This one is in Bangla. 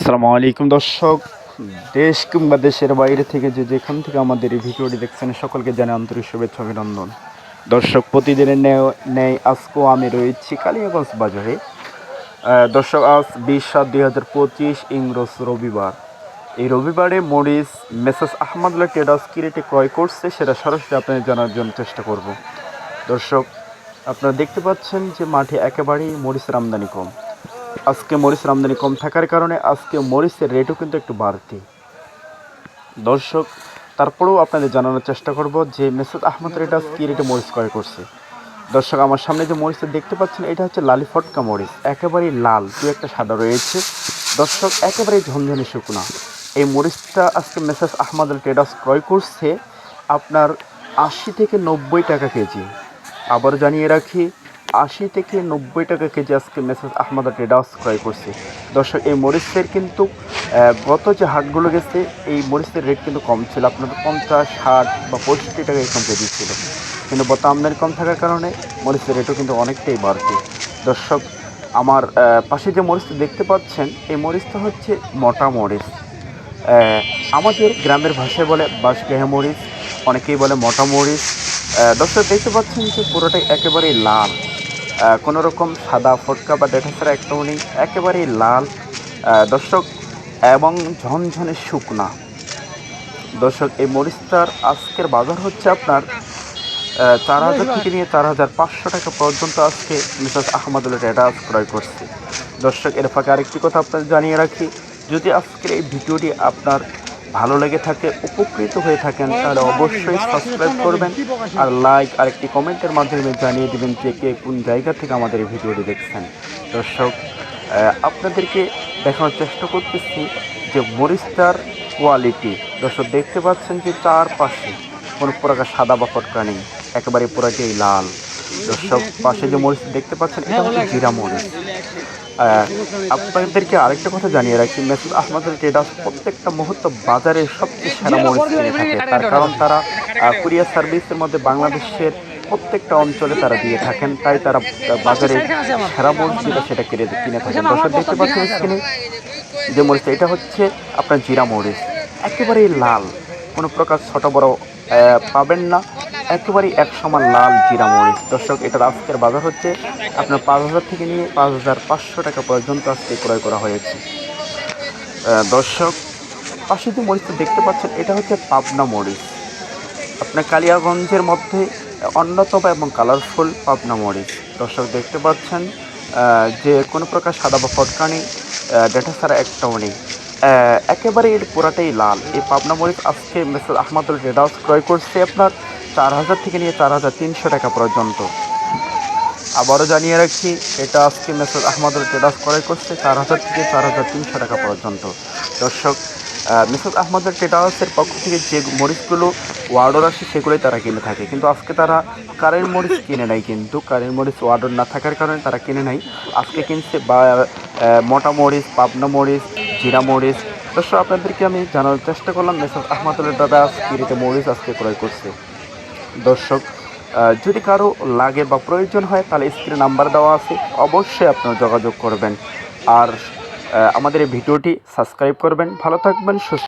আসসালামু আলাইকুম দর্শক, দেশ কিংবা দেশের বাইরে থেকে যেখান থেকে আমাদের এই ভিডিওটি দেখছেন সকলকে জানাই আন্তরিক শুভেচ্ছা অভিনন্দন। দর্শক, প্রতিদিনের ন্যায় আজকেও আমি রয়েছি কালিয়াগঞ্জ বাজারে। দর্শক, আজ 20/7/2025 ইংরেজ রবিবার। এই রবিবারে মরিচ মেসার্স আহমদুল্লাহ ট্রেডার্স কি রেটে ক্রয় করছে সেটা সরাসরি আপনাদের জানার জন্য চেষ্টা করব। দর্শক, আপনারা দেখতে পাচ্ছেন যে মাঠে একেবারেই মরিচের আমদানি কম। আজকে মরিচের আমদানি কম থাকার কারণে আজকে মরিচের রেটও কিন্তু একটু বাড়তি। দর্শক, তারপরেও আপনাদের জানানোর চেষ্টা করব যে মেসার্স আহমদ ট্রেডার্স কী রেটে মরিচ ক্রয় করছে। দর্শক, আমার সামনে যে মরিচটা দেখতে পাচ্ছেন এটা হচ্ছে লালি ফটকা মরিচ, একেবারেই লাল, দু একটা সাদা রয়েছে। দর্শক, একেবারেই ঝনঝনে শুকনা এই মরিচটা আজকে মেসার্স আহমদ ট্রেডার্স ক্রয় করছে আপনার 80 থেকে 90 টাকা কেজি। আবার জানিয়ে রাখি, 80 থেকে 90 টাকা কেজি আজকে মেসার্স আহমদ ট্রেডার্স ক্রয় করছে। দর্শক, এই মরিচের কিন্তু গত যে হাটগুলো গেছে এই মরিচের রেট কিন্তু কম ছিল, আপনার 50, 60 বা 65 টাকা এরকম কেজি ছিল, কিন্তু বর্তমান আমদানি কম থাকার কারণে মরিচের রেটও কিন্তু অনেকটাই বাড়তি। দর্শক, আমার পাশে যে মরিচটা দেখতে পাচ্ছেন এই মরিচটা হচ্ছে মোটা মরিচ। আমাদের গ্রামের ভাষায় বলে বাঁশগাঁয়া মরিচ, অনেকেই বলে মোটা মরিচ। দর্শক, দেখতে পাচ্ছেন যে পুরোটাই একেবারেই লাল, কোনো রকম সাদা ফটকা বা ডেটা ছাড়া একটাও নেই, একেবারেই লাল। দর্শক, এবং ঝনঝনে শুকনা। দর্শক, এই মরিচটার আজকের বাজার হচ্ছে আপনার 4,000 থেকে নিয়ে 4,500 টাকা পর্যন্ত আজকে মিসেস আহমদুল্লাহ ট্রেডার্স ক্রয় করছে। দর্শক, এর ফাঁকে আরেকটি কথা আপনাদের জানিয়ে রাখি, যদি আজকের এই ভিডিওটি আপনার ভালো লেগে থাকে, উপকৃত হয়ে থাকেন, তাহলে অবশ্যই সাবস্ক্রাইব করবেন আর লাইক আর একটি কমেন্টের মাধ্যমে জানিয়ে দেবেন যে কে কোন জায়গা থেকে আমাদের এই ভিডিওটি দেখছেন। দর্শক, আপনাদেরকে দেখানোর চেষ্টা করতেছি যে মরিচটার কোয়ালিটি। দর্শক, দেখতে পাচ্ছেন যে চারপাশে কোনো প্রকার সাদা বা ফটকা নেই, একেবারে পুরাটাই লাল। দর্শক, পাশে যে মরিচ দেখতে পাচ্ছেন এটা হচ্ছে জিরা মরিচ। আপনাদেরকে আরেকটা কথা জানিয়ে রাখি, মেসার্স আহমদুল্লাহ ট্রেডার্স প্রত্যেকটা মুহূর্ত বাজারের সবচেয়ে সেরা মরিচ কিনে থাকে, তার কারণ তারা কুরিয়ার সার্ভিসের মধ্যে বাংলাদেশের প্রত্যেকটা অঞ্চলে তারা দিয়ে থাকেন, তাই তারা বাজারে সেরা মরিচ যেটা সেটা কিনে থাকেন। দর্শক, দেখতে পাচ্ছেন স্ক্রিনে যে মরিচটা এটা হচ্ছে আপনার জিরা মরিচ, একেবারেই লাল, কোনো প্রকার ছোট বড় পাবেন না, একেবারেই এক সমান লাল জিরা মরিচ। দর্শক, এটার আজকের বাজার হচ্ছে আপনার 5,000 থেকে নিয়ে 5,500 টাকা পর্যন্ত আজকে ক্রয় করা হয়েছে। দর্শক, পাশে যে মরিচটা দেখতে পাচ্ছেন এটা হচ্ছে পাবনা মরিচ, আপনার কালিয়াগঞ্জের মধ্যে অন্যতম এবং কালারফুল পাবনা মরিচ। দর্শক, দেখতে পাচ্ছেন যে কোনো প্রকার সাদা বা ফটকা নেই, ডেটা ছাড়া একটাও নেই, একেবারে এর পুরাটাই লাল। এই পাবনা মরিচ আজকে মিসেস আহমদুল্লাহ ট্রেডার্স ক্রয় করছে আপনার 4,000 থেকে নিয়ে 4,300 টাকা পর্যন্ত। আবারও জানিয়ে রাখি, এটা আজকে মেসার্স আহমদুল্লাহ ট্রেডার্স ক্রয় করছে 4,000 থেকে 4,300 টাকা পর্যন্ত। দর্শক, মেসার্স আহমদুল্লাহ ট্রেডার্সের পক্ষ থেকে যে মরিচগুলো অর্ডার আসে সেগুলোই তারা কিনে থাকে, কিন্তু আজকে তারা কারেন্ট মরিচ কিনে নেয়, কিন্তু কারেন্ট মরিচ অর্ডার না থাকার কারণে তারা কিনে নেয়। আজকে কিনছে বা মোটা মরিচ, পাবনা মরিচ, জিরা মরিচ। দর্শক, আপনাদেরকে আমি জানার চেষ্টা করলাম মেসার্স আহমদুল্লাহ ট্রেডার্স কি রেটে মরিচ আজকে ক্রয় করছে। দর্শক, যদি কারো লাগে বা প্রয়োজন হয় তাহলে স্ক্রিনে নাম্বার দেওয়া আছে, অবশ্যই আপনারা যোগাযোগ করবেন। আর আমাদের এই ভিডিওটি সাবস্ক্রাইব করবেন। ভালো থাকবেন, সুস্থ